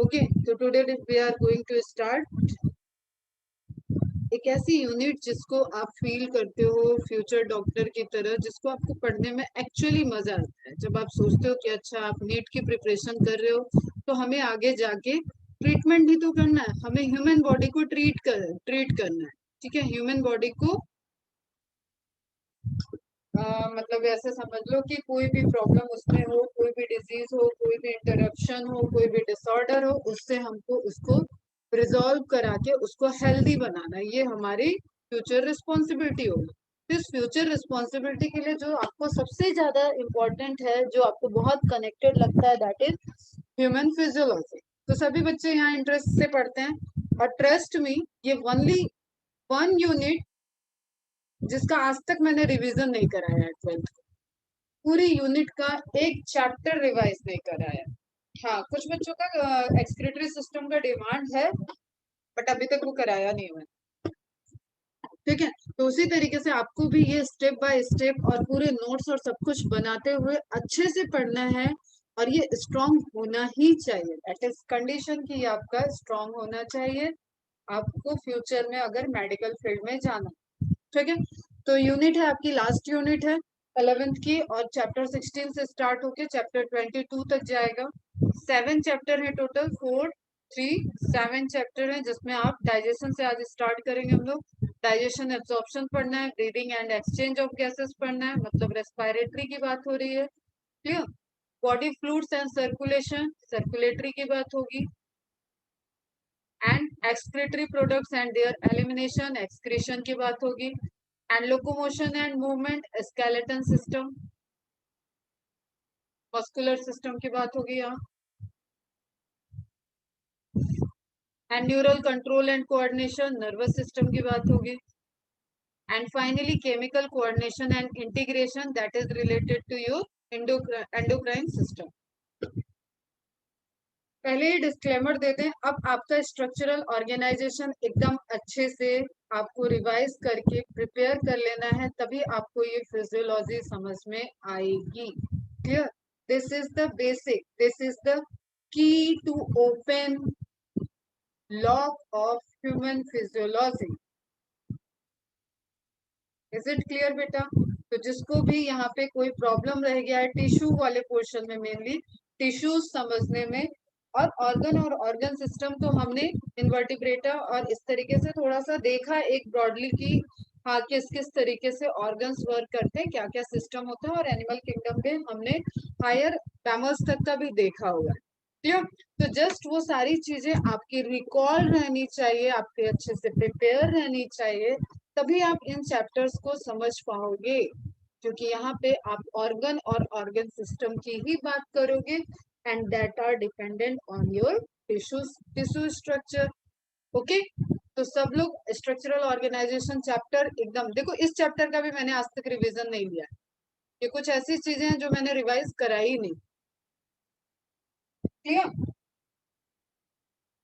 Okay, तो today we are going to start एक ऐसी यूनिट जिसको आप फील करते हो फ्यूचर डॉक्टर की तरह, जिसको आपको पढ़ने में एक्चुअली मजा आता है। जब आप सोचते हो कि अच्छा आप नीट की प्रिपरेशन कर रहे हो तो हमें आगे जाके ट्रीटमेंट ही तो करना है, हमें ह्यूमन बॉडी को ट्रीट करना है। ठीक है, ह्यूमन बॉडी को मतलब ऐसे समझ लो कि कोई भी प्रॉब्लम उसमें हो, कोई भी डिजीज हो, कोई भी इंटरप्शन हो, कोई भी डिसऑर्डर हो, उससे हमको उसको रिजॉल्व करा के उसको हेल्दी बनाना है। ये हमारी फ्यूचर रिस्पॉन्सिबिलिटी होगी। तो इस फ्यूचर रिस्पॉन्सिबिलिटी के लिए जो आपको सबसे ज्यादा इम्पोर्टेंट है, जो आपको बहुत कनेक्टेड लगता है, दैट इज ह्यूमन फिजियोलॉजी। तो सभी बच्चे यहाँ इंटरेस्ट से पढ़ते हैं, और ट्रस्ट मी, ये ओनली वन यूनिट जिसका आज तक मैंने रिवीजन नहीं कराया है। 12th पूरी यूनिट का एक चैप्टर रिवाइज नहीं कराया। हाँ, कुछ बच्चों का एक्सक्रीटरी सिस्टम का डिमांड है, बट अभी तक वो कराया नहीं है। ठीक है, तो उसी तरीके से आपको भी ये स्टेप बाय स्टेप और पूरे नोट्स और सब कुछ बनाते हुए अच्छे से पढ़ना है। और ये स्ट्रांग होना ही चाहिए, दैट इज कंडीशन की आपका स्ट्रांग होना चाहिए आपको फ्यूचर में अगर मेडिकल फील्ड में जाना। ठीक है, तो यूनिट है आपकी लास्ट यूनिट है 11th की, और चैप्टर 16 से स्टार्ट होके चैप्टर 22 तक जाएगा। 7 चैप्टर है टोटल, 4 3 7 चैप्टर है, जिसमें आप डाइजेशन से आज स्टार्ट करेंगे हम लोग। डाइजेशन एब्जॉर्प्शन पढ़ना है, breathing and exchange of gases पढ़ना है, मतलब रेस्पिरेटरी की बात हो रही है। Clear? Body fluids and circulation, circulatory की बात होगी। And excretory products and their elimination, excretion की बात होगी। And locomotion and movement, skeleton system, muscular system की बात होगी यहाँ। And neural control and coordination, nervous system की बात होगी। And finally chemical coordination and integration, that is related to your endocrine system. पहले ही डिस्क्लेमर देते हैं, अब आपका स्ट्रक्चरल ऑर्गेनाइजेशन एकदम अच्छे से आपको रिवाइज करके प्रिपेयर कर लेना है, तभी आपको ये फिजियोलॉजी समझ में आएगी। Clear? This is the basic, this is the key to open lock of human physiology. Is it clear बेटा? तो जिसको भी यहाँ पे कोई प्रॉब्लम रह गया है टिश्यू वाले पोर्शन में, मेनली टिश्यूज समझने में, और ऑर्गन सिस्टम तो हमने इन्वर्टिब्रेटा और इस तरीके से थोड़ा सा देखा एक ब्रॉडली की, हाँ, किस किस तरीके से ऑर्गन्स वर्क करते हैं, क्या क्या सिस्टम होता है, और एनिमल किंगडम में हमने हायर मैमल्स तक का भी देखा हुआ है। क्लियर? तो जस्ट वो सारी चीजें आपकी रिकॉल रहनी चाहिए, आपके अच्छे से प्रिपेयर रहनी चाहिए, तभी आप इन चैप्टर्स को समझ पाओगे। क्योंकि यहाँ पे आप ऑर्गन और ऑर्गन सिस्टम की ही बात करोगे, and that are dependent on your tissue structure. Okay, तो सब लोग स्ट्रक्चरल ऑर्गेनाइजेशन चैप्टर एकदम देखो, इस चैप्टर का भी मैंने आज तक रिवीजन नहीं लिया। ये कुछ ऐसी चीजें हैं जो मैंने रिवाइज कराई नहीं। क्लियर?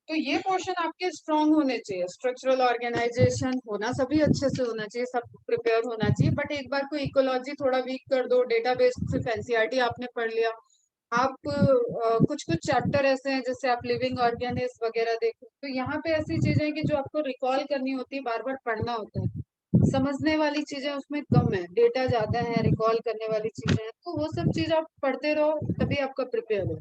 तो ये पोर्शन आपके स्ट्रॉन्ग होने चाहिए, स्ट्रक्चरल ऑर्गेनाइजेशन होना सभी अच्छे से होना चाहिए, सब प्रिपेयर होना चाहिए। बट एक बार को इकोलॉजी थोड़ा वीक कर दो, डेटाबेस सिर्फ एनसीईआरटी आपने पढ़ लिया, आप कुछ कुछ चैप्टर ऐसे हैं जैसे आप लिविंग ऑर्गेनिज्म वगैरह देखो, तो यहाँ पे ऐसी चीजें हैं कि जो आपको रिकॉल करनी होती है, बार बार पढ़ना होता है। समझने वाली चीजें उसमें कम है, डेटा ज्यादा है, रिकॉल करने वाली चीजें हैं, तो वो सब चीज आप पढ़ते रहो, तभी आपका प्रिपेयर हो,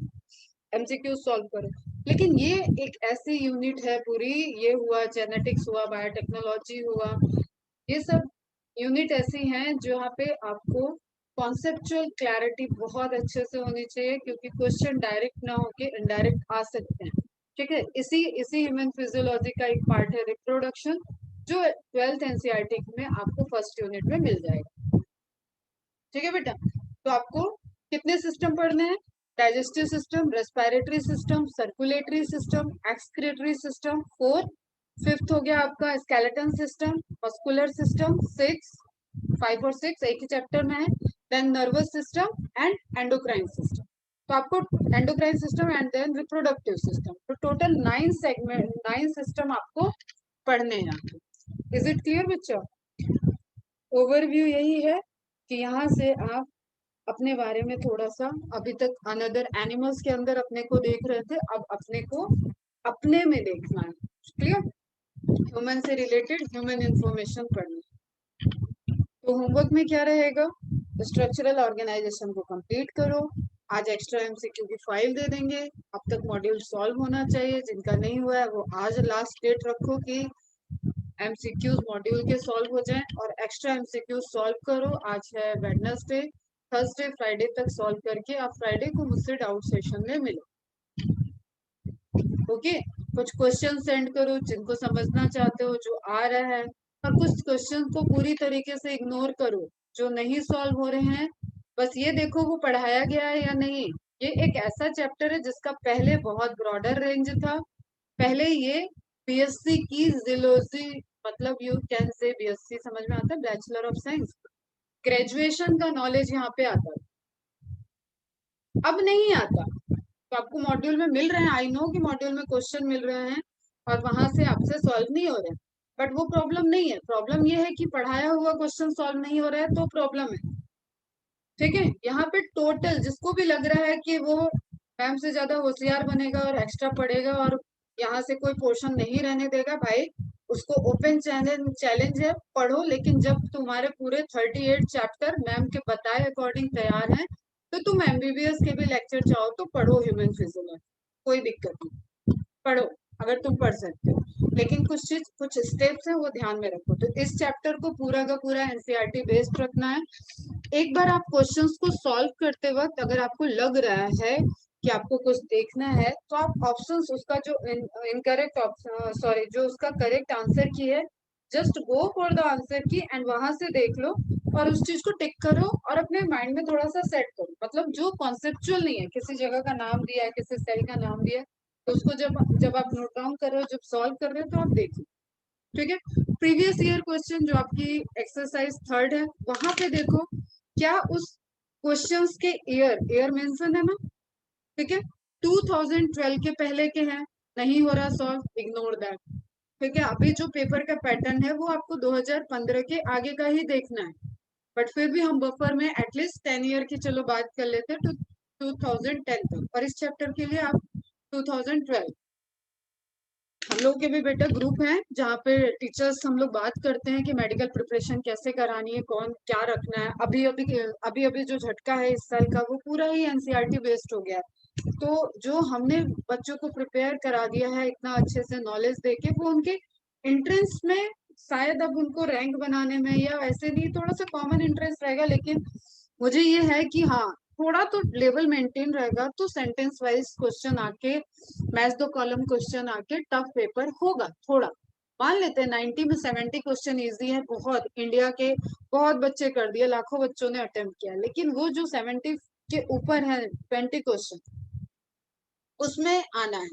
एमसीक्यू सॉल्व करो। लेकिन ये एक ऐसी यूनिट है पूरी, ये हुआ जेनेटिक्स हुआ, बायोटेक्नोलॉजी हुआ, ये सब यूनिट ऐसी हैं जो यहाँ पे आपको कॉन्सेप्चुअल क्लैरिटी बहुत अच्छे से होनी चाहिए, क्योंकि क्वेश्चन डायरेक्ट ना होके इनडायरेक्ट आ सकते हैं। ठीक है, इसी इसी ह्यूमन फिजियोलॉजी का एक पार्ट है रिप्रोडक्शन, जो 12th एनसीईआरटी में आपको फर्स्ट यूनिट में मिल जाएगा। ठीक है बेटा, तो आपको कितने सिस्टम पढ़ने हैं? Digestive system, respiratory system, circulatory system, excretory system, 4। Fifth हो गया आपका स्केलेटन सिस्टम, मस्कुलर सिस्टम, 6। 5 और 6 एक ही चैप्टर में है। Then nervous system and endocrine system. तो आपको endocrine system and then reproductive system, तो टोटल 9 सेगमेंट, 9 सिस्टम आपको पढ़ने हैं। इज इट क्लियर बच्चा? ओवरव्यू यही है कि यहाँ से आप अपने बारे में थोड़ा सा, अभी तक अनदर एनिमल्स के अंदर अपने को देख रहे थे, अब अपने को अपने में देखना है। क्लियर? ह्यूमन से रिलेटेड ह्यूमन इंफॉर्मेशन पढ़ना। तो होमवर्क में क्या रहेगा? स्ट्रक्चरल ऑर्गेनाइजेशन को कंप्लीट करो। आज एक्स्ट्रा एमसीक्यू की फाइल दे देंगे। अब तक मॉड्यूल सॉल्व होना चाहिए, जिनका नहीं हुआ है वो आज लास्ट डेट रखो कि एमसीक्यूज मॉड्यूल के सॉल्व हो जाएं, और एक्स्ट्रा एमसीक्यू सॉल्व करो। आज है वेडनेसडे, थर्सडे फ्राइडे तक सॉल्व करके आप फ्राइडे को मुझसे डाउट सेशन में मिलो। ओके, कुछ क्वेश्चन सेंड करो जिनको समझना चाहते हो, जो आ रहा है, और कुछ क्वेश्चन को पूरी तरीके से इग्नोर करो जो नहीं सॉल्व हो रहे हैं। बस ये देखो वो पढ़ाया गया है या नहीं। ये एक ऐसा चैप्टर है जिसका पहले बहुत ब्रॉडर रेंज था। पहले ये बीएससी की जियोलॉजी, मतलब यू कैन से बीएससी समझ में आता है, बैचलर ऑफ साइंस, ग्रेजुएशन का नॉलेज यहाँ पे आता है, अब नहीं आता। तो आपको मॉड्यूल में मिल रहे हैं, आई नो कि मॉड्यूल में क्वेश्चन मिल रहे हैं और वहां से आपसे सॉल्व नहीं हो रहे, बट वो प्रॉब्लम नहीं है। प्रॉब्लम ये है कि पढ़ाया हुआ क्वेश्चन सॉल्व नहीं हो रहा है, तो प्रॉब्लम है। ठीक है, यहाँ पे टोटल जिसको भी लग रहा है कि वो मैम से ज्यादा होशियार बनेगा और एक्स्ट्रा पढ़ेगा और यहाँ से कोई पोर्शन नहीं रहने देगा, भाई उसको ओपन चैलेंज चैलेंज है, पढ़ो। लेकिन जब तुम्हारे पूरे 38 चैप्टर मैम के बताए अकॉर्डिंग तैयार हैं, तो तुम एमबीबीएस के भी लेक्चर चाहो तो पढ़ो ह्यूमन फिजियोलॉजी, कोई दिक्कत नहीं, पढ़ो अगर तुम पढ़ सकते हो। लेकिन कुछ चीज, कुछ स्टेप्स हैं वो ध्यान में रखो। तो इस चैप्टर को पूरा का पूरा एनसीईआरटी बेस्ड रखना है। एक बार आप क्वेश्चंस को सॉल्व करते वक्त अगर आपको लग रहा है कि आपको कुछ देखना है, तो आप ऑप्शंस, उसका जो इनकरेक्ट ऑप्शन, सॉरी, जो उसका करेक्ट आंसर की है, just go for the answer की एंड वहां से देख लो और उस चीज को टिक करो और अपने माइंड में थोड़ा सा सेट करो। मतलब जो कॉन्सेप्चुअल नहीं है, किसी जगह का नाम दिया है, किसी सेल का नाम दिया है, तो उसको जब जब आप नोट डाउन कर रहे हो, जब सॉल्व कर रहे हो, तो आप देखो। ठीक है, प्रीवियस ईयर क्वेश्चन जो आपकी एक्सरसाइज 3 है, वहां पे देखो क्या उस क्वेश्चंस के ईयर मेंशन है ना। ठीक है, 2012 के पहले के हैं, नहीं हो रहा सॉल्व, इग्नोर दैट। ठीक है, अभी जो पेपर का पैटर्न है वो आपको 2015 के आगे का ही देखना है, बट फिर भी हम बफर में एटलीस्ट 10 ईयर की चलो बात कर लेते हैं, तो 2010 तक, और इस चैप्टर के लिए आप 2012। हम लोग के भी बेटा ग्रुप है जहाँ पे टीचर्स हम लोग बात करते हैं कि मेडिकल प्रिपरेशन कैसे करानी है, कौन क्या रखना है। अभी अभी अभी अभी जो झटका है इस साल का, वो पूरा ही एनसीईआरटी बेस्ड हो गया है। तो जो हमने बच्चों को प्रिपेयर करा दिया है इतना अच्छे से नॉलेज देके, वो उनके एंट्रेंस में शायद अब उनको रैंक बनाने में या ऐसे नहीं, थोड़ा सा कॉमन इंटरेस्ट रहेगा। लेकिन मुझे ये है कि हाँ, थोड़ा तो लेवल मेंटेन रहेगा, तो सेंटेंस वाइज क्वेश्चन आके, मैच द कॉलम क्वेश्चन आके टफ पेपर होगा थोड़ा। मान लेते हैं 90 में 70 क्वेश्चन इजी है, बहुत इंडिया के बहुत बच्चे कर दिए, लाखों बच्चों ने अटेम्प्ट किया, लेकिन वो जो 70 के ऊपर है 20 क्वेश्चन, उसमें आना है।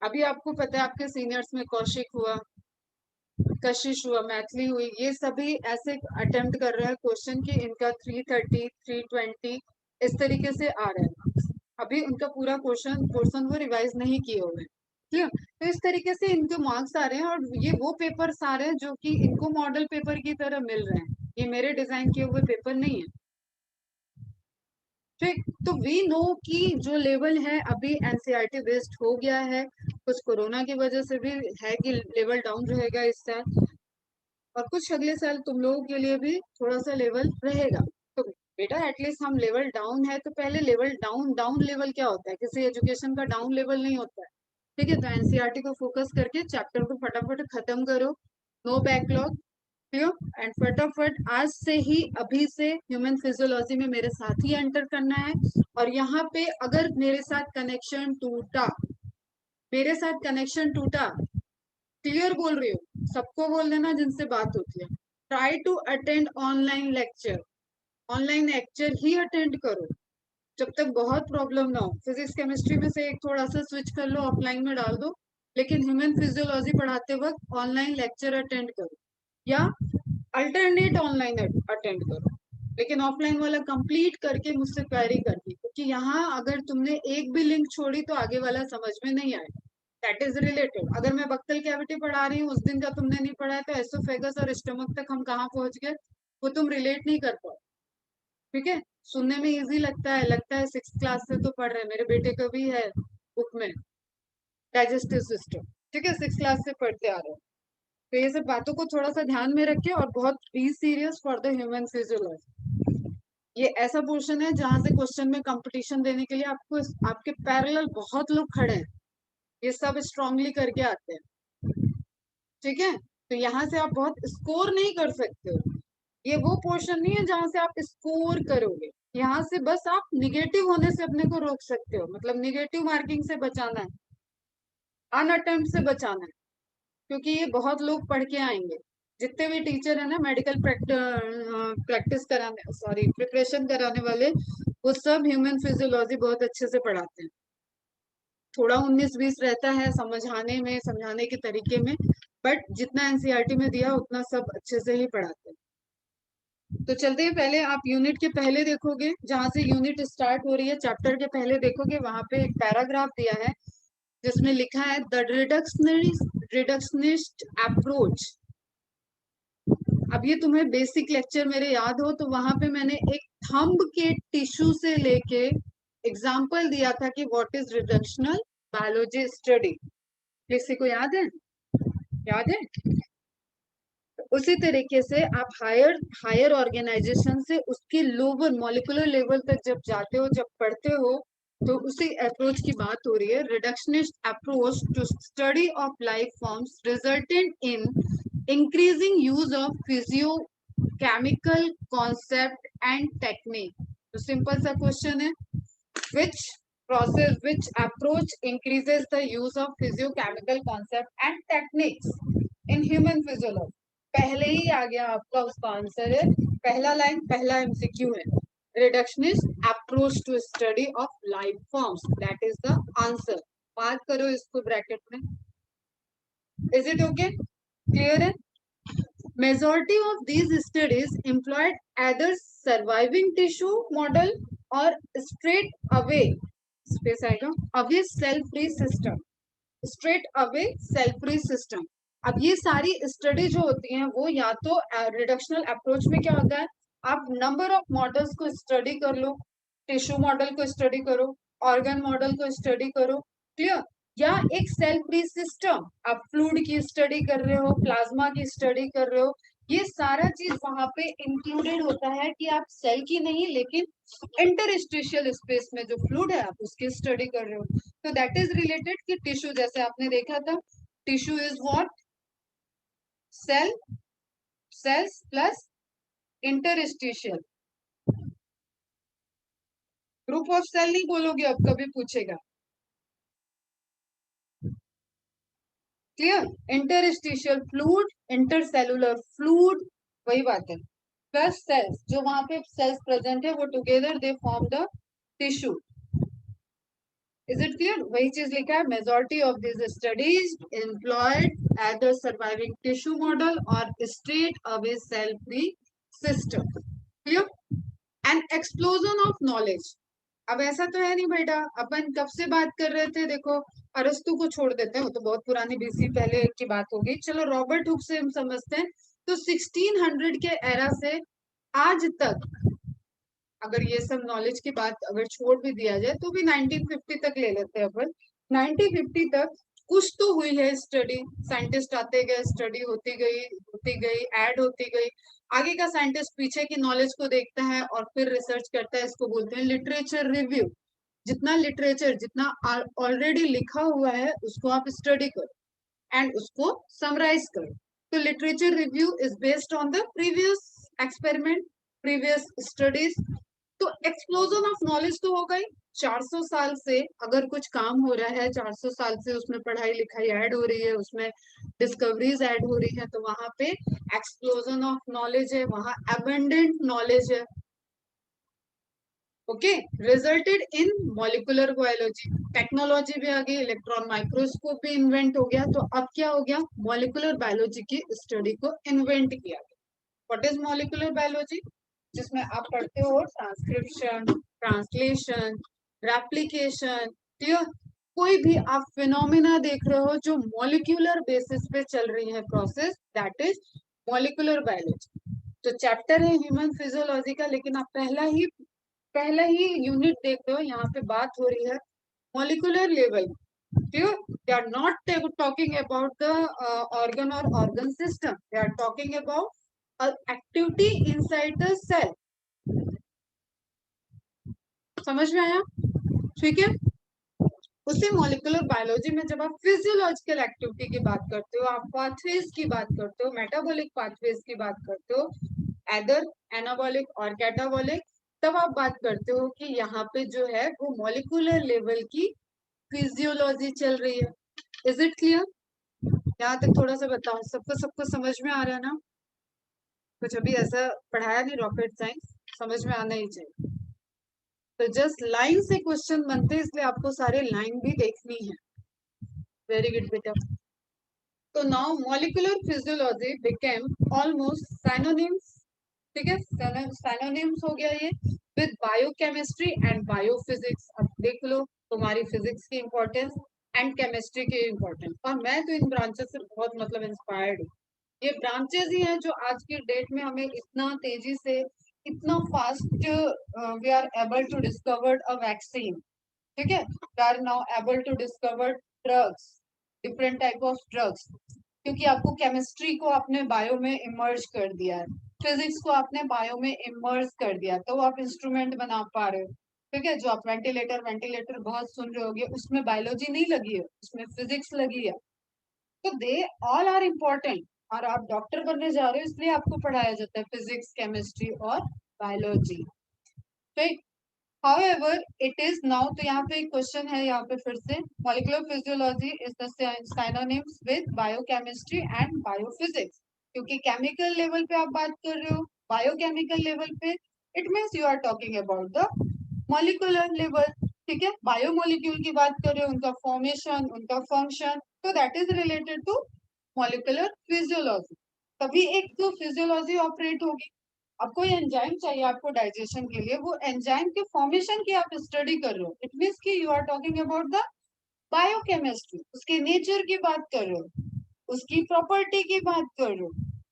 अभी आपको पता है आपके सीनियर्स में कौशिक हुआ, कशिश हुआ, मैथिली हुई, ये सभी ऐसे अटेम्प्ट कर रहे हैं क्वेश्चन की इनका 330 320 इस तरीके से आ रहे हैं। अभी उनका पूरा क्वेश्चन पोर्शन वो रिवाइज नहीं किए हुए हैं। क्लियर? तो इस तरीके से इनके मार्क्स आ रहे हैं, और ये वो पेपर्स आ रहे हैं जो कि इनको मॉडल पेपर की तरह मिल रहे हैं। ये मेरे डिजाइन किए हुए पेपर नहीं है। ठीक, तो वी नो कि जो लेवल है अभी एनसीईआरटी बेस्ड हो गया है, कुछ कोरोना की वजह से भी है कि लेवल डाउन रहेगा इस साल, और कुछ अगले साल तुम लोगों के लिए भी थोड़ा सा लेवल रहेगा। तो बेटा एटलीस्ट हम लेवल डाउन है, तो पहले लेवल डाउन, डाउन लेवल क्या होता है, किसी एजुकेशन का डाउन लेवल नहीं होता है। ठीक है, तो एनसीईआरटी को फोकस करके चैप्टर को फटाफट खत्म करो, नो बैकलॉग। क्लियर? एंड फटाफट आज से ही, अभी से ह्यूमन फिजियोलॉजी में मेरे साथ ही एंटर करना है। और यहाँ पे अगर मेरे साथ कनेक्शन टूटा, मेरे साथ कनेक्शन टूटा, क्लियर बोल रही हूँ, सबको बोल देना जिनसे बात होती है, try to attend online lecture. Online lecture ही अटेंड करो जब तक बहुत प्रॉब्लम ना हो। फिजिक्स केमिस्ट्री में से एक थोड़ा सा स्विच कर लो, ऑफलाइन में डाल दो, लेकिन ह्यूमन फिजियोलॉजी पढ़ाते वक्त ऑनलाइन लेक्चर अटेंड करो, या अल्टरनेट ऑनलाइन अटेंड करो, लेकिन ऑफलाइन वाला कंप्लीट करके मुझसे क्वेरी करनी, क्योंकि यहाँ अगर तुमने एक भी लिंक छोड़ी तो आगे वाला समझ में नहीं आएगा। That is related. अगर मैं बक्कल कैविटी पढ़ा रही हूँ, उस दिन का तुमने नहीं पढ़ा है, तो एसोफेगस और स्टमक तक हम कहाँ पहुंच गए, वो तुम रिलेट नहीं कर पाओ। ठीक है, सुनने में इजी लगता है 6th क्लास से तो पढ़ रहे हैं, मेरे बेटे का भी है बुक में डाइजेस्टिव सिस्टम, ठीक है, 6th क्लास से पढ़ते आ रहे हैं। तो ये सब बातों को थोड़ा सा ध्यान में रखिए और बहुत be serious for the human physiology. ये ऐसा पोर्शन है जहां से क्वेश्चन में कंपटीशन देने के लिए आपको आपके पैरेलल बहुत लोग खड़े हैं, ये सब स्ट्रांगली करके आते हैं, ठीक है। तो यहाँ से आप बहुत स्कोर नहीं कर सकते हो, ये वो पोर्शन नहीं है जहां से आप स्कोर करोगे, यहाँ से बस आप निगेटिव होने से अपने को रोक सकते हो, मतलब निगेटिव मार्किंग से बचाना है, अनअटेम्प्ट से बचाना है, क्योंकि ये बहुत लोग पढ़ के आएंगे। जितने भी टीचर है ना मेडिकल प्रैक्टिस कराने, सॉरी प्रिपरेशन कराने वाले, वो सब ह्यूमन फिजियोलॉजी बहुत अच्छे से पढ़ाते हैं। थोड़ा 19-20 रहता है समझाने में, समझाने के तरीके में, बट जितना एनसीईआरटी में दिया उतना सब अच्छे से ही पढ़ाते हैं। तो चलते हैं, पहले आप यूनिट के पहले देखोगे, जहां से यूनिट स्टार्ट हो रही है चैप्टर के पहले देखोगे, वहां पे एक पैराग्राफ दिया है जिसमें लिखा है द रिडक्शनिस्ट अप्रोच। अब ये तुम्हें बेसिक लेक्चर मेरे याद हो तो वहां पे मैंने एक थंब के टिश्यू से लेके एग्जाम्पल दिया था कि what is reductional biology study. किसी को याद है? याद है? उसी तरीके से आप हायर हायर ऑर्गेनाइजेशन से उसके लोअर मॉलिक्यूलर लेवल तक जब जाते हो, जब पढ़ते हो, तो उसी अप्रोच की बात हो रही है, reductionist approach to study of life forms resultant in increasing use of physio chemical concept and technique. तो सिंपल सा क्वेश्चन है, which approach increases the use of physiochemical concept and techniques in human physiology। पहले ही आ गया आपका उसका answer है, पहला line पहला एमसीक्यू है, reductionist approach to study of life forms, that is the answer. Mark करो इसको ब्रैकेट में। Is it okay? क्लियर है? Majority of these studies employed either surviving tissue model or straight away space आएगा away cell free system, straight away cell free system। अब ये सारी study जो होती हैं वो या तो रिडक्शनल अप्रोच में क्या होता है, आप नंबर ऑफ मॉडल्स को स्टडी कर लो, टिश्यू मॉडल को स्टडी करो, ऑर्गन मॉडल को स्टडी करो, क्लियर, या एक सेल फ्री सिस्टम, आप फ्लूइड की स्टडी कर रहे हो, प्लाज्मा की स्टडी कर रहे हो, ये सारा चीज वहां पे इंक्लूडेड होता है कि आप सेल की नहीं लेकिन इंटरस्टिशियल स्पेस में जो फ्लूइड है आप उसकी स्टडी कर रहे हो। तो दैट इज रिलेटेड कि टिश्यू, जैसे आपने देखा था, tissue is what, cell, cells plus interstitial. Group of cell नहीं बोलोगे अब, कभी पूछेगा, clear, interstitial fluid, intercellular fluid, वही बात है, प्लस सेल्स, जो वहां पे सेल्स प्रेजेंट है वो together they form the tissue. Is it clear? वही चीज लिखा है, majority of this studies employed at the surviving tissue model और straight away cell free system. Clear? An explosion of knowledge. अब ऐसा तो है नहीं बेटा, अपन कब से बात कर रहे थे, देखो अरस्तु को छोड़ देते हैं, वो तो बहुत पुरानी बीसी पहले की बात होगी, चलो रॉबर्ट हुक से हम समझते हैं। तो 1600 के एरा से आज तक, अगर ये सब नॉलेज की बात अगर छोड़ भी दिया जाए तो भी 1950 तक ले लेते हैं अपन, 1950 तक कुछ तो हुई है स्टडी, साइंटिस्ट आते गए, स्टडी होती गई, ऐड होती गई, आगे का साइंटिस्ट पीछे की नॉलेज को देखता है और फिर रिसर्च करता है, इसको बोलते हैं लिटरेचर रिव्यू। जितना लिटरेचर, जितना ऑलरेडी लिखा हुआ है उसको आप स्टडी करो एंड उसको समराइज करो। तो literature review is based on the previous experiment, previous studies. तो एक्सप्लोजन ऑफ नॉलेज तो हो गई, 400 साल से अगर कुछ काम हो रहा है, 400 साल से उसमें पढ़ाई लिखाई ऐड हो रही है, उसमें डिस्कवरीज ऐड हो रही है, तो वहां पे एक्सप्लोजन ऑफ नॉलेज है, वहां अबंडेंट नॉलेज है। Okay, resulted in molecular biology, technology भी आ गई, इलेक्ट्रॉन माइक्रोस्कोप भी इन्वेंट हो गया, तो अब क्या हो गया, मॉलिकुलर बायोलॉजी की स्टडी को इन्वेंट किया गया। What is molecular biology? जिसमें आप पढ़ते हो ट्रांसक्रिप्शन, ट्रांसलेशन, रेप्लिकेशन, क्लियर, कोई भी आप फिनोमिना देख रहे हो जो मॉलिक्यूलर बेसिस पे चल रही है process, that is molecular biology. तो चैप्टर है ह्यूमन फिजियोलॉजी का, लेकिन आप पहला ही पहला ही यूनिट देख रहे हो, यहाँ पे बात हो रही है molecular level. Clear? They are not talking about the organ or organ system. They are talking about activity inside the cell. समझ में आया? ठीक है। उसी मॉलिक्यूलर बायोलॉजी में जब आप फिजियोलॉजिकल एक्टिविटी की बात करते हो, आप पाथवेज की बात करते हो, मेटाबॉलिक पाथवेज की बात करते हो, एदर एनाबॉलिक और कैटाबॉलिक, तब आप बात करते हो कि यहाँ पे जो है वो मॉलिक्यूलर लेवल की फिजियोलॉजी चल रही है। Is it clear? यहाँ तक थोड़ा सा बताओ, सबको समझ में आ रहा है ना? कुछ अभी ऐसा पढ़ाया नहीं रॉकेट साइंस, समझ में आना ही चाहिए। तो जस्ट लाइन से क्वेश्चन बनते हैं, इसलिए आपको सारे लाइन भी देखनी है। वेरी गुड बेटा। तो now molecular physiology became almost synonyms. ठीक है, साइनोनिम्स हो गया ये विद बायोकेमिस्ट्री एंड बायोफिजिक्स। अब देख लो तुम्हारी फिजिक्स की इंपॉर्टेंस एंड केमिस्ट्री की इंपॉर्टेंस। और मैं तो इन ब्रांचेस से बहुत मतलब इंस्पायर्ड हूँ। ये ब्रांचेस ही हैं जो आज की डेट में हमें इतना तेजी से, इतना fast we are able to discover a vaccine. ठीक है, we are now able to discover drugs, different type of drugs, क्योंकि आपको केमिस्ट्री को आपने बायो में इमर्ज कर दिया है, फिजिक्स को आपने बायो में इमर्ज कर दिया, तो आप इंस्ट्रूमेंट बना पा रहे हो। ठीक है, जो आप वेंटिलेटर वेंटिलेटर बहुत सुन रहे होगे, उसमें बायोलॉजी नहीं लगी है, उसमें फिजिक्स लगी है। तो दे ऑल आर इम्पोर्टेंट। और आप डॉक्टर बनने जा रहे हो, इसलिए आपको पढ़ाया जाता है फिजिक्स, केमिस्ट्री और बायोलॉजी। ठीक। However, it is now, तो यहाँ पे एक क्वेश्चन है, यहाँ पे फिर से molecular physiology is the synonyms with biochemistry and biophysics, क्योंकि केमिकल लेवल पे आप बात कर रहे हो, बायोकेमिकल लेवल पे, it means you are talking about the molecular level. ठीक है, बायोमोलिक्यूल की बात कर रहे हो, उनका फॉर्मेशन, उनका फंक्शन, तो that is related to molecular physiology. तभी एक तो फिजियोलॉजी ऑपरेट होगी। अब कोई एंजाइम चाहिए आपको डाइजेशन के लिए, वो एंजाइम के फॉर्मेशन की आप स्टडी कर रहे हो, इट मीन्स कि you are talking about the biochemistry, उसके नेचर की बात कर रहे हो, उसकी प्रॉपर्टी की बात कर रहे हो।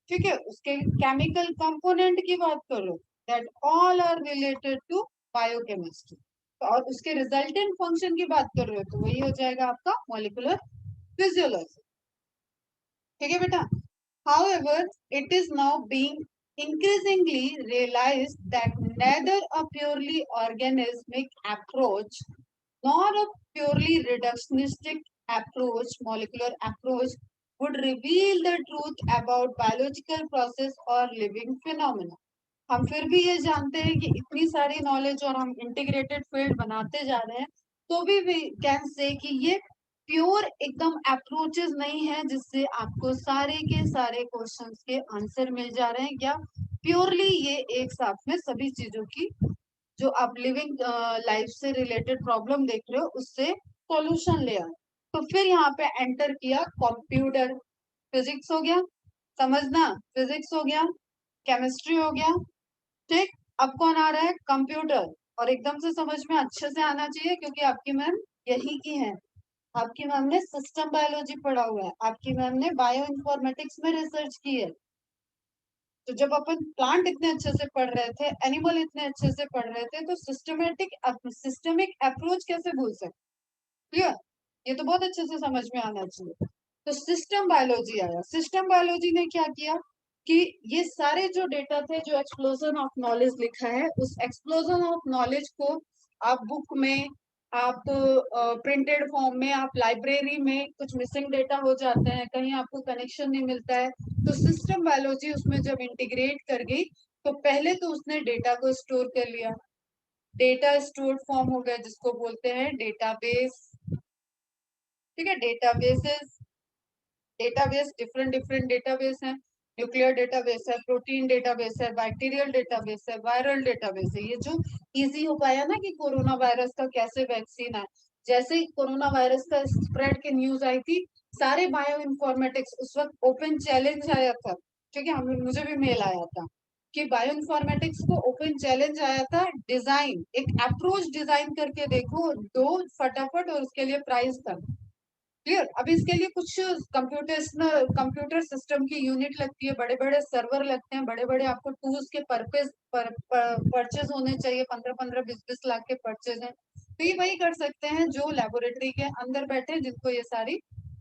ठीक है, उसके केमिकल कंपोनेंट की बात कर रहे हो, that all are related to biochemistry. और उसके रिजल्टेंट फंक्शन की बात कर रहे हो, तो वही हो जाएगा आपका मॉलिक्यूलर फिजियोलॉजी। ठीक है बेटा। However, it is now being increasingly realized that neither a purely organismic approach nor a purely reductionistic approach, molecular approach, would reveal the truth about biological process or living phenomena. हम फिर भी ये जानते हैं कि इतनी सारी नॉलेज और हम इंटीग्रेटेड फील्ड बनाते जा रहे हैं, तो भी वी कैन से कि ये प्योर एकदम अप्रोचेस नहीं है जिससे आपको सारे के सारे क्वेश्चंस के आंसर मिल जा रहे हैं, या प्योरली ये एक साथ में सभी चीजों की जो आप लिविंग लाइफ से रिलेटेड प्रॉब्लम देख रहे हो उससे सॉल्यूशन ले आए। तो फिर यहाँ पे एंटर किया कंप्यूटर। फिजिक्स हो गया, समझना, फिजिक्स हो गया, केमिस्ट्री हो गया। ठीक। अब कौन आ रहा है? कंप्यूटर। और एकदम से समझ में अच्छे से आना चाहिए, क्योंकि आपकी मैम यही की है। आपकी मैम ने सिस्टम बायोलॉजी पढ़ा हुआ है, आपकी मैम ने बायो इन्फॉर्मेटिक्स में रिसर्च की है। तो जब अपन प्लांट इतने अच्छे से पढ़ रहे थे, एनिमल इतने अच्छे से पढ़ रहे थे, तो सिस्टमिक अप्रोच कैसे भूल सकते? क्लियर? ये तो बहुत अच्छे से समझ में आना चाहिए। तो सिस्टम बायोलॉजी आया। सिस्टम बायोलॉजी ने क्या किया कि ये सारे जो डेटा थे, जो एक्सप्लोजन ऑफ नॉलेज लिखा है, उस एक्सप्लोजन ऑफ नॉलेज को आप बुक में, आप प्रिंटेड फॉर्म में, आप लाइब्रेरी में, कुछ मिसिंग डेटा हो जाते हैं, कहीं आपको कनेक्शन नहीं मिलता है, तो सिस्टम बायोलॉजी उसमें जब इंटीग्रेट कर गई, तो पहले तो उसने डेटा को स्टोर कर लिया। डेटा स्टोर्ड फॉर्म हो गया, जिसको बोलते हैं डेटाबेस। ठीक है, databases, database different different database हैं। न्यूक्लियर डेटाबेस है, प्रोटीन डेटाबेस है, बैक्टीरियल डेटाबेस है, वायरल डेटाबेस है। ये जो इजी हो पाया ना कि कोरोना वायरस का कैसे वैक्सीन है, जैसे ही कोरोना वायरस का स्प्रेड की न्यूज आई थी, सारे बायो इन्फॉर्मेटिक्स, उस वक्त ओपन चैलेंज आया था। ठीक है, मुझे भी मेल आया था कि बायो इन्फॉर्मेटिक्स को ओपन चैलेंज आया था, डिजाइन, एक अप्रोच डिजाइन करके देखो, दो फटाफट, और उसके लिए प्राइज था। क्लियर। अब इसके लिए कुछ कंप्यूटर सिस्टम की यूनिट लगती है, बड़े बड़े सर्वर लगते हैं, बड़े बड़े आपको टूल्स के परचेज होने चाहिए, 15-15 20-20 लाख के परचेज हैं। तो ये वही कर सकते हैं जो लेबोरेटरी के अंदर बैठे हैं, जिनको ये सारी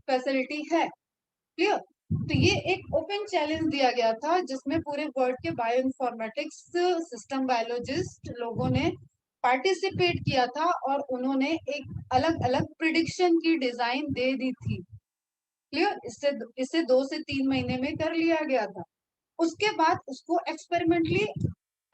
फैसिलिटी है। क्लियर। तो ये एक ओपन चैलेंज दिया गया था जिसमें पूरे वर्ल्ड के बायो इन्फॉर्मेटिक्स सिस्टम बायोलॉजिस्ट लोगों ने पार्टिसिपेट किया था और उन्होंने एक अलग अलग प्रिडिक्शन की डिजाइन दे दी थी। क्लियर। इससे इसे 2 से 3 महीने में कर लिया गया था। उसके बाद उसको एक्सपेरिमेंटली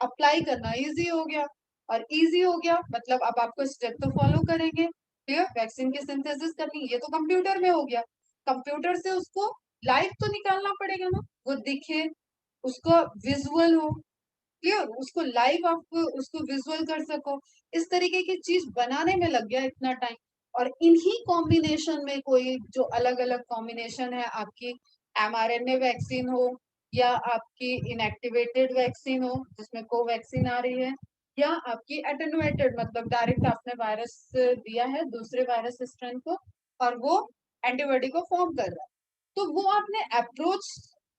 अप्लाई करना इजी हो गया। और इजी हो गया मतलब अब आपको स्टेप तो फॉलो करेंगे। क्लियर। वैक्सीन की सिंथेसिस करनी, ये तो कंप्यूटर में हो गया। कंप्यूटर से उसको लाइव तो निकालना पड़ेगा ना, वो दिखे, उसको विजुअल हो। क्लियर। उसको लाइव आप उसको विजुअल कर सको। इस तरीके की चीज बनाने में लग गया इतना टाइम। और इन्हीं कॉम्बिनेशन में कोई जो अलग अलग कॉम्बिनेशन है, आपकी mRNA वैक्सीन हो या आपकी इनएक्टिवेटेड वैक्सीन हो जिसमें कोवैक्सीन आ रही है, या आपकी एटेनुएटेड मतलब डायरेक्ट आपने वायरस दिया है दूसरे वायरस स्ट्रेन को और वो एंटीबॉडी को फॉर्म कर रहा है। तो वो आपने अप्रोच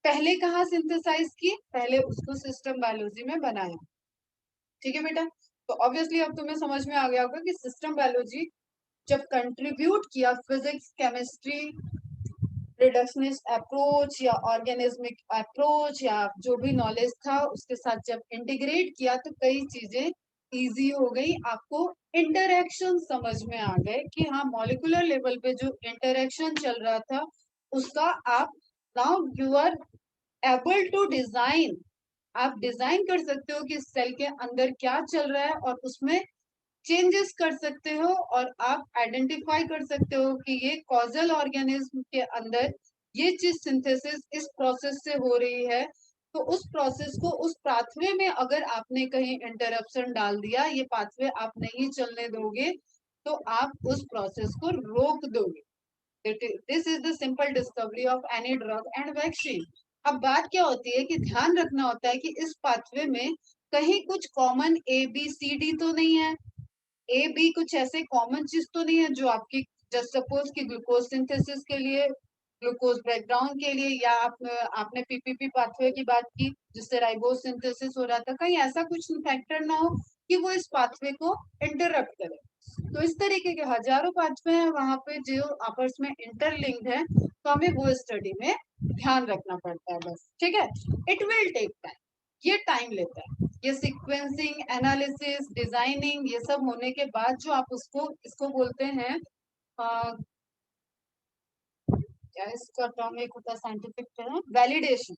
पहले कहाँ सिंथेसाइज की, पहले उसको सिस्टम बायोलॉजी में बनाया। ठीक है बेटा। तो ऑब्वियसली अब तुम्हें समझ में आ गया होगा कि सिस्टम बायोलॉजी जब कंट्रीब्यूट किया फिजिक्स केमिस्ट्री रिडक्शनिस्ट अप्रोच या ऑर्गेनिज्मिक अप्रोच या जो भी नॉलेज था उसके साथ जब इंटीग्रेट किया तो कई चीजें इजी हो गई। आपको इंटरेक्शन समझ में आ गए कि हाँ मॉलिक्यूलर लेवल पे जो इंटरेक्शन चल रहा था उसका आप now you are able to design, आप डिजाइन कर सकते हो कि सेल के अंदर क्या चल रहा है और उसमें चेंजेस कर सकते हो। और आप आइडेंटिफाई कर सकते हो कि ये कॉजल ऑर्गेनिज्म के अंदर ये चीज सिंथेसिस इस प्रोसेस से हो रही है। तो उस प्रोसेस को उस पाथवे में अगर आपने कहीं इंटरप्शन डाल दिया, ये पाथवे आप नहीं चलने दोगे तो आप उस प्रोसेस को रोक दोगे। This is the simple discovery of any drug and vaccine. अब बात क्या होती है कि ध्यान रखना होता है कि इस पाथवे में कहीं कुछ कॉमन ABCD तो नहीं है। बी कुछ ऐसे कॉमन चीज तो नहीं है जो आपकी जस्ट सपोज की ग्लूकोज सिंथेसिस के लिए, ग्लूकोज ब्रेकडाउन के लिए, या आपने पीपीपी पाथवे की बात की जिससे राइबोज सिंथेसिस हो रहा था, कहीं ऐसा कुछ फैक्टर ना हो कि वो इस पाथवे को इंटरप्ट करे। तो इस तरीके के हजारों पाथवे हैं वहां पे जो आपस में इंटरलिंक्ड है, तो हमें वो स्टडी में ध्यान रखना पड़ता है बस। ठीक है। इट विल टेक टाइम, ये टाइम लेता है। ये सीक्वेंसिंग एनालिसिस डिजाइनिंग ये सब होने के बाद जो आप उसको इसको बोलते हैं क्या इसका टर्म एक होता है साइंटिफिक टर्म, वैलिडेशन।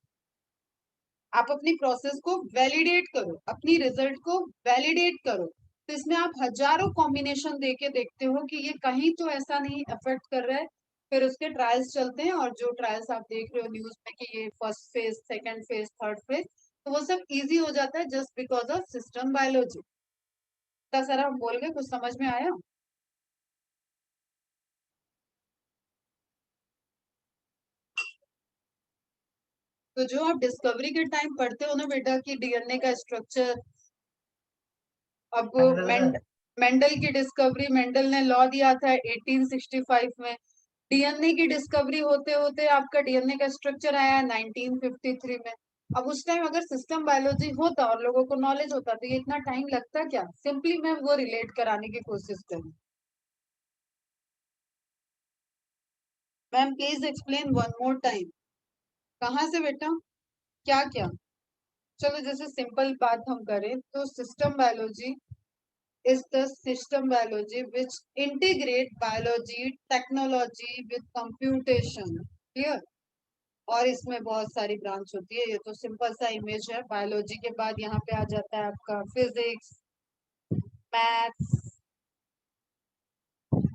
आप अपनी प्रोसेस को वैलिडेट करो, अपनी रिजल्ट को वैलिडेट करो। तो इसमें आप हजारों कॉम्बिनेशन देके देखते हो कि ये कहीं तो ऐसा नहीं अफेक्ट कर रहा है। फिर उसके ट्रायल्स चलते हैं और जो ट्रायल्स आप देख रहे हो न्यूज में कि ये first phase second phase third phase, तो वो सब इजी हो जाता है just because of system biology. इतना सारा हम बोल गए, कुछ समझ में आया? तो जो आप डिस्कवरी के टाइम पढ़ते हो ना बेटा कि डीएनए का स्ट्रक्चर, अब मेंडल की डिस्कवरी, मेंडल ने लॉ दिया था 1865 में। डीएनए की डिस्कवरी होते होते आपका डीएनए का स्ट्रक्चर आया 1953 में। अब उस टाइम अगर सिस्टम बायोलॉजी होता और लोगों को नॉलेज होता तो ये इतना टाइम लगता क्या? सिंपली मैं वो रिलेट कराने की कोशिश करूँ। Ma'am please explain one more time. कहाँ से बेटा? क्या क्या? चलो जैसे सिंपल बात हम करें तो system biology is the system biology which integrate biology technology with computation। Clear. और इसमें बहुत सारी ब्रांच होती है, ये तो सिंपल सा इमेज है। बायोलॉजी के बाद यहाँ पे आ जाता है आपका physics, maths,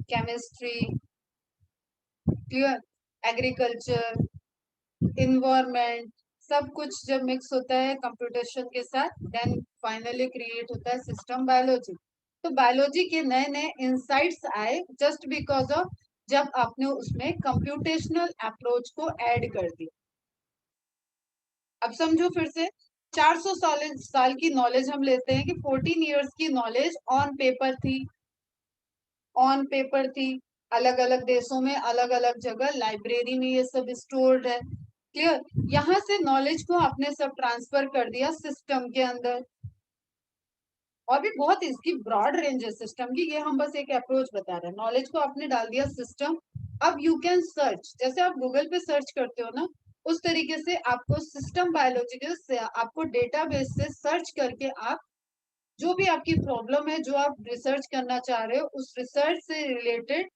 chemistry, clear, agriculture, environment, सब कुछ जब मिक्स होता है कंप्यूटेशन के साथ देन फाइनली क्रिएट होता है सिस्टम बायोलॉजी। तो बायोलॉजी के नए नए इंसाइट्स आए जस्ट बिकॉज ऑफ जब आपने उसमें कंप्यूटेशनल अप्रोच को ऐड कर दिया। अब समझो फिर से, 400 साल की नॉलेज हम लेते हैं कि 14 इयर्स की नॉलेज ऑन पेपर थी, ऑन पेपर थी। अलग अलग देशों में अलग अलग जगह लाइब्रेरी में ये सब स्टोर्ड है। क्लियर? यहाँ से नॉलेज को आपने सब ट्रांसफर कर दिया सिस्टम के अंदर। और भी बहुत इसकी ब्रॉड रेंज है सिस्टम की, ये हम बस एक अप्रोच बता रहे हैं। नॉलेज को आपने डाल दिया सिस्टम। अब यू कैन सर्च, जैसे आप गूगल पे सर्च करते हो ना, उस तरीके से आपको सिस्टम बायोलॉजिकल से आपको डेटाबेस से सर्च करके आप जो भी आपकी प्रॉब्लम है, जो आप रिसर्च करना चाह रहे हो, उस रिसर्च से रिलेटेड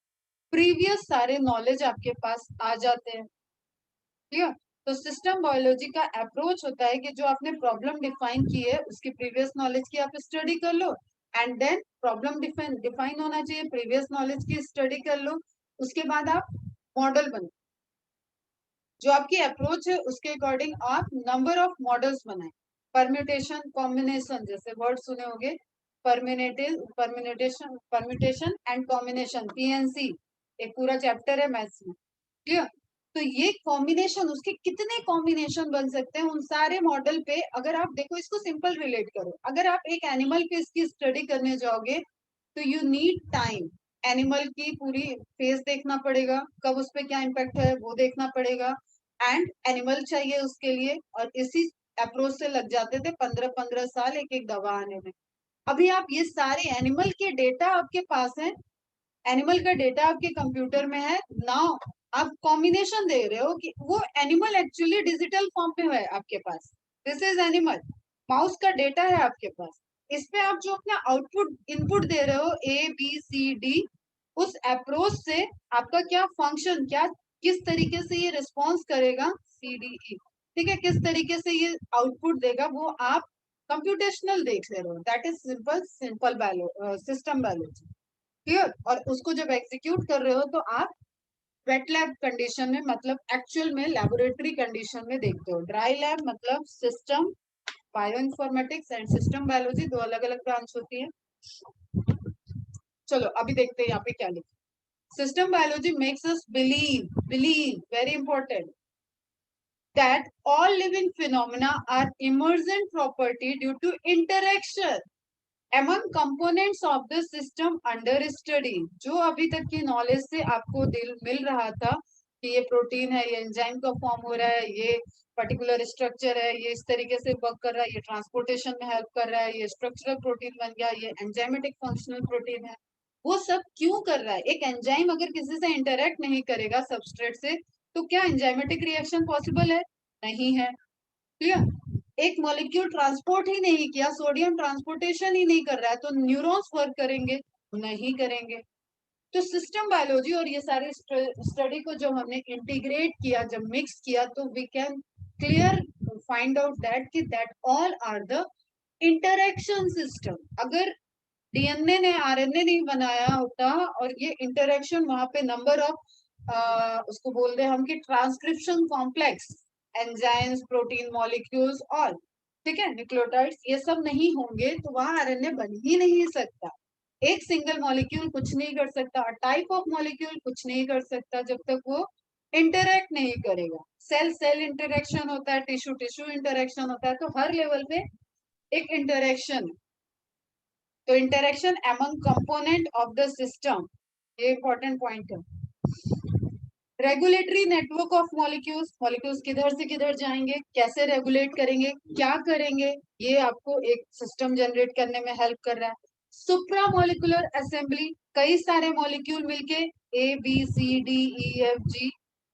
प्रीवियस सारे नॉलेज आपके पास आ जाते हैं। ठीक है? तो सिस्टम बायोलॉजी का अप्रोच होता है कि जो आपने प्रॉब्लम डिफाइन की है उसकी प्रीवियस नॉलेज की आप स्टडी कर लो, and then problem define define होना चाहिए, प्रीवियस नॉलेज की स्टडी कर लो, उसके बाद आप मॉडल बनो। जो आपकी अप्रोच है उसके अकॉर्डिंग आप नंबर ऑफ मॉडल्स बनाए। परम्यूटेशन कॉम्बिनेशन जैसे वर्ड सुने होंगे, परम्यूटेशन एंड कॉम्बिनेशन, पीएनसी, एक पूरा चैप्टर है मैथ्स में। क्लियर? तो ये कॉम्बिनेशन, उसके कितने कॉम्बिनेशन बन सकते हैं उन सारे मॉडल पे। अगर आप देखो, इसको सिंपल रिलेट करो, अगर आप एक एनिमल पे इसकी स्टडी करने जाओगे तो यू नीड टाइम। एनिमल की पूरी फेस देखना पड़ेगा, कब उस पर क्या इम्पैक्ट है वो देखना पड़ेगा, एंड एनिमल चाहिए उसके लिए, और इसी अप्रोच से लग जाते थे 15-15 साल एक एक दवा आने में। अभी आप ये सारे एनिमल के डेटा आपके पास है, एनिमल का डेटा आपके कंप्यूटर में है नाउ, आप कॉम्बिनेशन दे रहे हो कि वो एनिमल एक्चुअली डिजिटल फॉर्म में है आपके पास, दिस इज एनिमल। माउस का डेटा है आपके पास, इस पे आप जो अपना आउटपुट इनपुट दे रहे हो ABCD, उस अप्रोच से आपका क्या फंक्शन, क्या किस तरीके से ये रिस्पॉन्स करेगा CDE, ठीक है, किस तरीके से ये आउटपुट देगा, वो आप कंप्यूटेशनल देख ले रहे हो। That is simple system biology. Clear? और उसको जब एग्जीक्यूट कर रहे हो तो आप वेट लैब कंडीशन में, मतलब एक्चुअल में लेबोरेटरी कंडीशन में देखते हो। ड्राई लैब मतलब system bio informatics and system biology, दो अलग अलग ब्रांच होती है। चलो अभी देखते हैं यहाँ पे क्या लिखा। System biology makes us believe very important that all living phenomena are emergent property due to interaction among components of the system under study। जो अभी तक की नॉलेज से आपको दिल मिल रहा था कि ये प्रोटीन है, ये एंजाइम का फॉर्म हो रहा है, ये पर्टिकुलर स्ट्रक्चर है, ये इस तरीके से वर्क कर रहा है, ये ट्रांसपोर्टेशन में हेल्प कर रहा है, ये स्ट्रक्चरल प्रोटीन बन गया, ये एंजाइमेटिक फंक्शनल प्रोटीन है, वो सब क्यों कर रहा है? एक एंजाइम अगर किसी से इंटरेक्ट नहीं करेगा सबस्ट्रेट से, तो क्या एंजाइमेटिक रिएक्शन पॉसिबल है? नहीं है। क्लियर? एक मॉलिक्यूल ट्रांसपोर्ट ही नहीं किया, सोडियम ट्रांसपोर्टेशन ही नहीं कर रहा है, तो न्यूरॉन्स वर्क करेंगे? नहीं करेंगे। तो सिस्टम बायोलॉजी और ये सारे स्टडी को जब हमने इंटीग्रेट किया, जब मिक्स किया, तो we can clear find out that कि that all are the interaction system. अगर डीएनए ने आरएनए नहीं बनाया होता और ये इंटरेक्शन वहां पे नंबर ऑफ उसको बोल दे हम कि transcription complex, enzymes, protein molecules और, ठीक है, न्यूक्लियोटाइड्स, ये सब नहीं होंगे तो वहां आरएनए बन ही नहीं सकता। एक सिंगल मॉलिक्यूल कुछ नहीं कर सकता, टाइप ऑफ मॉलिक्यूल कुछ नहीं कर सकता जब तक वो इंटरेक्ट नहीं करेगा। सेल सेल इंटरेक्शन होता है, टिश्यू टिश्यू इंटरेक्शन होता है, तो हर लेवल पे एक इंटरेक्शन। तो interaction among component of the system, ये इंपॉर्टेंट पॉइंट है। Regulatory network of molecules, molecules किधर से किधर जाएंगे, कैसे रेगुलेट करेंगे, क्या करेंगे, ये आपको एक सिस्टम जनरेट करने में हेल्प कर रहा है। सुप्रा मॉलिकुलर असेंबली, कई सारे मॉलिक्यूल मिलके ABCDEFG,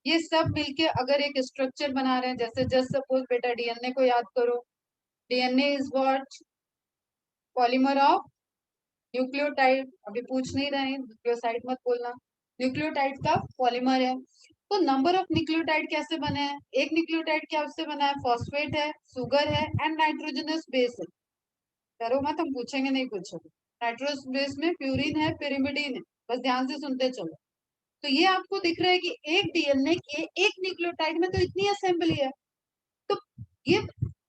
ये सब मिलके अगर एक स्ट्रक्चर बना रहे हैं, जैसे जस्ट सपोज बेटा डीएनए को याद करो, DNA is what? Polymer of nucleotide, अभी पूछ नहीं रहे हैं, न्यूक्लियोसाइड मत बोलना, न्यूक्लियोटाइड का पॉलीमर है। तो नंबर ऑफ न्यूक्लियोटाइड कैसे बने हैं? एक न्यूक्लियोटाइड क्या उससे बना है? फॉस्फेट है, सुगर है एंड नाइट्रोजनस बेस है। करो मत, हम पूछेंगे नहीं कुछ। नाइट्रोजनस बेस में प्यूरिन है, पिरिमिडीन है, बस ध्यान से सुनते चलो। तो ये आपको दिख रहा है कि एक डीएनए के एक न्यूक्लियोटाइड में तो इतनी असेंबली है। तो ये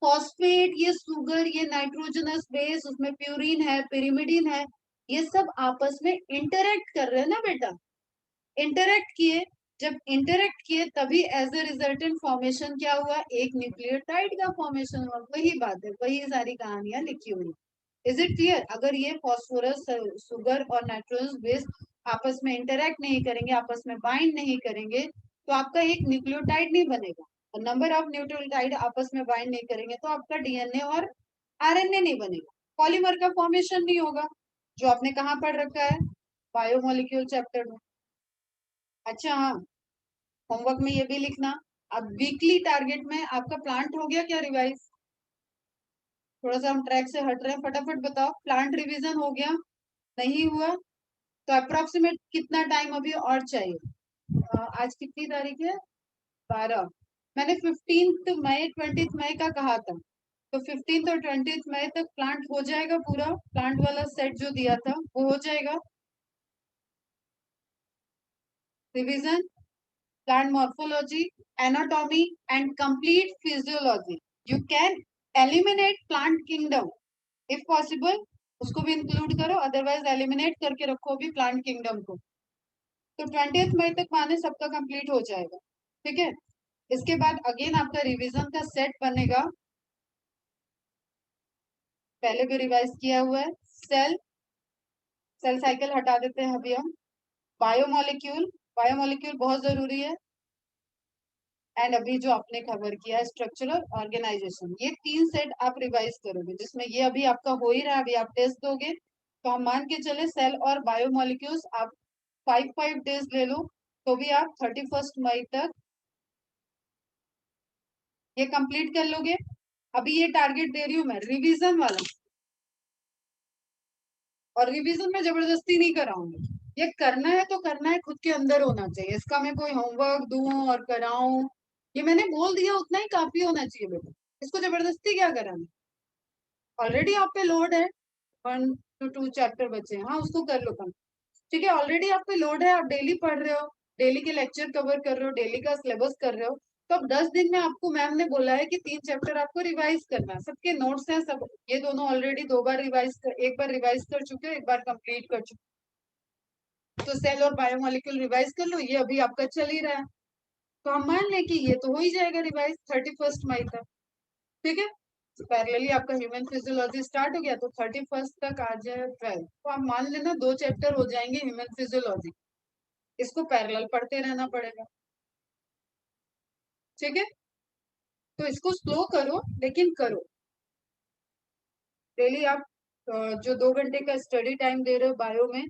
फॉस्फेट, ये सुगर, ये नाइट्रोजनस बेस, उसमें प्यूरिन है, पिरिमिडिन है, ये सब आपस में इंटरेक्ट कर रहे हैं ना बेटा। इंटरेक्ट किए, जब इंटरेक्ट किए तभी एज ए रिजल्टेंट फॉर्मेशन क्या हुआ? एक न्यूक्लियोटाइड का फॉर्मेशन हुआ। वही बात है, वही सारी कहानियां लिखी हुई। Is it clear? अगर ये फॉस्फोरस, सुगर और नाइट्रोजन बेस आपस में इंटरेक्ट नहीं करेंगे, आपस में बाइंड नहीं करेंगे, तो आपका एक न्यूक्लियोटाइड नहीं बनेगा। और नंबर ऑफ न्यूक्लियोटाइड आपस में बाइंड नहीं करेंगे तो आपका डीएनए और आरएनए नहीं बनेगा, पॉलीमर का फॉर्मेशन नहीं होगा, जो आपने कहाँ पढ़ रखा है, बायोमोलिक्यूल चैप्टर में। अच्छा हाँ, होमवर्क में ये भी लिखना। अब वीकली टारगेट में आपका प्लांट हो गया क्या रिवाइज? थोड़ा सा हम ट्रैक से हट रहे हैं, फटाफट बताओ, प्लांट रिवीजन हो गया? नहीं हुआ तो अप्रोक्सीमेट कितना टाइम अभी और चाहिए? आज कितनी तारीख है? 12। मैंने 15 मई 20 मई का कहा था, तो 15 और 20 मई तक प्लांट हो जाएगा, पूरा प्लांट वाला सेट जो दिया था वो हो जाएगा। Revision, plant morphology, anatomy and complete physiology. You can eliminate plant kingdom if possible, उसको भी इंक्लूड करो, अदरवाइज एलिमिनेट करके रखो अभी प्लांट किंगडम को। तो 20 मई तक माने सबका कंप्लीट हो जाएगा, ठीक है। इसके बाद अगेन आपका रिवीजन का सेट बनेगा, पहले भी रिवाइज किया हुआ है। सेल, सेल साइकिल हटा देते हैं अभी हम। बायोमोलिक्यूल, बायोमोलिक्यूल बहुत जरूरी है। एंड अभी जो आपने कवर किया है स्ट्रक्चरल ऑर्गेनाइजेशन, ये 3 सेट आप रिवाइज करोगे, जिसमें ये अभी आपका हो ही रहा है, अभी आप टेस्ट दोगे तो हम मान के चले सेल और बायोमोलिक्यूल्स आप 5 डेज ले लो, तो भी आप 31 मई तक ये कंप्लीट कर लोगे। अभी ये टारगेट दे रही हूँ मैं रिवीजन वाला, और रिवीजन में जबरदस्ती नहीं कराऊंगी, ये करना है तो करना है, खुद के अंदर होना चाहिए, इसका मैं कोई होमवर्क दूं और कराऊं, ये मैंने बोल दिया उतना ही काफी होना चाहिए बेटा, इसको जबरदस्ती क्या कराना। ऑलरेडी आप पे लोड है, 1 to 2 चैप्टर बचे हैं, हाँ उसको कर लो कम, ठीक है। ऑलरेडी आप पे लोड है, आप डेली पढ़ रहे हो, डेली के लेक्चर कवर कर रहे हो, डेली का सिलेबस कर रहे हो, तो अब 10 दिन में आपको मैम ने बोला है कि 3 चैप्टर आपको रिवाइज करना है, सबके नोट्स हैं सब, ये दोनों ऑलरेडी 2 बार रिवाइज कर, एक बार रिवाइज कर चुके हो, एक बार कंप्लीट कर चुके हो, तो सेल और बायोमोलिक्यूल रिवाइज कर लो, ये अभी आपका चल ही रहा है, तो हम मान लें कि ये तो हो ही जाएगा रिवाइज 31 मई तक, ठीक है। पैरेलली आपका ह्यूमन फिजियोलॉजी स्टार्ट हो गया, तो 31 तक आ जाए 12, तो आप मान लेना 2 चैप्टर हो जाएंगे ह्यूमन फिजियोलॉजी, इसको पैरेलल पढ़ते रहना पड़ेगा, ठीक है। तो इसको स्लो करो लेकिन करो, डेली आप जो 2 घंटे का स्टडी टाइम दे रहे हो बायो में,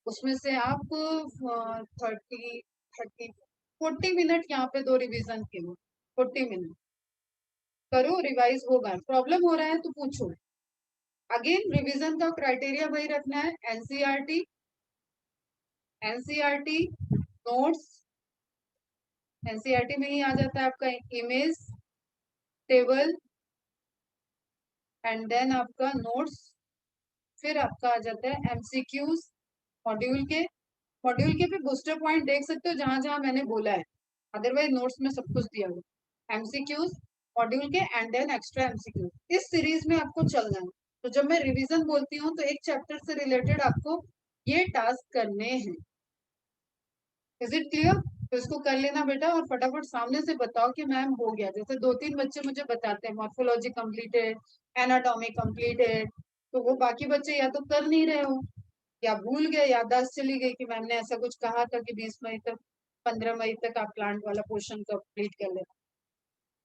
उसमें से आप 40 मिनट यहाँ पे दो रिवीजन के लिए, 40 मिनट करो, रिवाइज होगा, प्रॉब्लम हो रहा है तो पूछो। अगेन रिवीजन का क्राइटेरिया वही रखना है, एनसीईआरटी, एनसीईआरटी नोट्स, एनसीईआरटी में ही आ जाता है आपका इमेज टेबल, एंड देन आपका नोट्स, फिर आपका आ जाता है एमसीक्यूज, मॉड्यूल के, मॉड्यूल के भी बूस्टर पॉइंट देख सकते हो जहां जहां मैंने बोला है, अदरवाइज नोट्स में सब कुछ दिया हुआ, एमसीक्यूज मॉड्यूल के, एंड देन एक्स्ट्रा एमसीक्यूज, इस सीरीज में आपको चलना है। तो जब मैं रिवीजन बोलती हूँ तो एक चैप्टर से रिलेटेड आपको ये टास्क करने हैं, इज इट क्लियर? तो इसको कर लेना बेटा, और फटाफट सामने से बताओ कि मैम हो गया, जैसे 2-3 बच्चे मुझे बताते हैं मॉर्फोलॉजी कंप्लीट है, एनाटॉमी कंप्लीट है, तो वो बाकी बच्चे या तो कर नहीं रहे हो या भूल गए, याददाश्त चली गई कि मैम ने ऐसा कुछ कहा था कि 20 मई तक, 15 मई तक आप प्लांट वाला पोर्शन कंप्लीट कर लेना।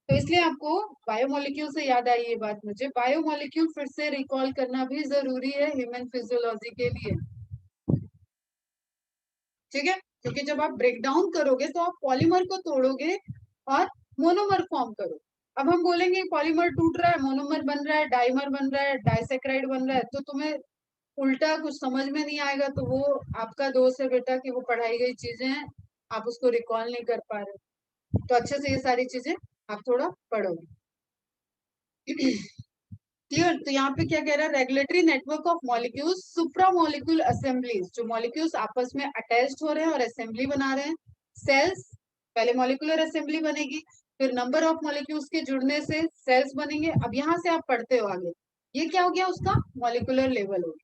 तो इसलिए आपको बायोमोलिक्यूल से याद आई ये बात, मुझे बायोमोलिक्यूल फिर से रिकॉल करना भी जरूरी है ह्यूमन फिजियोलॉजी के लिए, ठीक है। क्योंकि जब आप ब्रेक डाउन करोगे तो आप पॉलीमर को तोड़ोगे और मोनोमर फॉर्म करो। अब हम बोलेंगे पॉलीमर टूट रहा है, मोनोमर बन रहा है, डाइमर बन रहा है, डाइसेक्राइड बन रहा है, तो तुम्हें उल्टा कुछ समझ में नहीं आएगा, तो वो आपका दोष है बेटा कि वो पढ़ाई गई चीजें हैं, आप उसको रिकॉल नहीं कर पा रहे, तो अच्छे से ये सारी चीजें आप थोड़ा पढ़ोगे। क्लियर? तो यहाँ पे क्या कह रहा है, regulatory network of molecules, supra molecule assemblies, जो मॉलिक्यूल्स आपस में अटैच्ड हो रहे हैं और असेंबली बना रहे हैं, सेल्स, पहले मॉलिक्यूलर असेंबली बनेगी, फिर नंबर ऑफ मॉलिक्यूल्स के जुड़ने से सेल्स बनेंगे, अब यहाँ से आप पढ़ते हो आगे, ये क्या हो गया उसका मॉलिक्यूलर लेवल हो गया,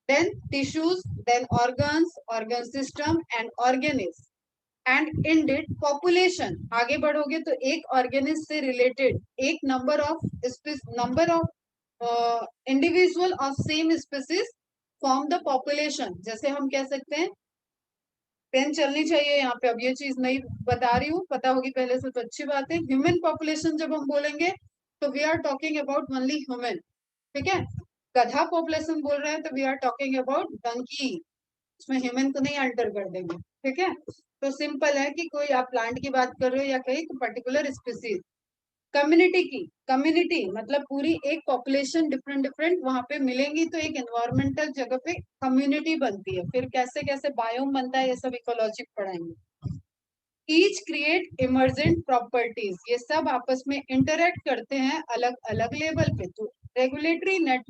then tissues, then organs, organ system and organism, and ended population, आगे बढ़ोगे तो एक ऑर्गेनिज से रिलेटेड एक number of individual of same species form the population, जैसे हम कह सकते हैं पेन चलनी चाहिए यहाँ पे। अब ये चीज नहीं बता रही हूँ, पता होगी पहले से तो अच्छी बात है। ह्यूमन पॉपुलेशन जब हम बोलेंगे तो we are talking about only human, ठीक है। गधा पॉपुलेशन बोल रहे हैं तो we are talking about donkey, उसमें ह्यूमन को नहीं अल्टर कर देंगे, ठीक है। तो सिंपल है कि कोई आप प्लांट की बात कर रहे हो या कहीं पर्टिकुलर स्पीसीज। कम्युनिटी की, कम्युनिटी मतलब पूरी एक पॉपुलेशन डिफरेंट डिफरेंट वहां पे मिलेंगी तो एक एनवायरमेंटल जगह पे कम्युनिटी बनती है। फिर कैसे कैसे बायोम बनता है ये सब इकोलॉजी पढ़ाएंगे। ईच क्रिएट इमर्जेंट प्रॉपर्टीज, ये सब आपस में इंटरेक्ट करते हैं अलग अलग लेवल पे। तो रेगुलेटरी नेट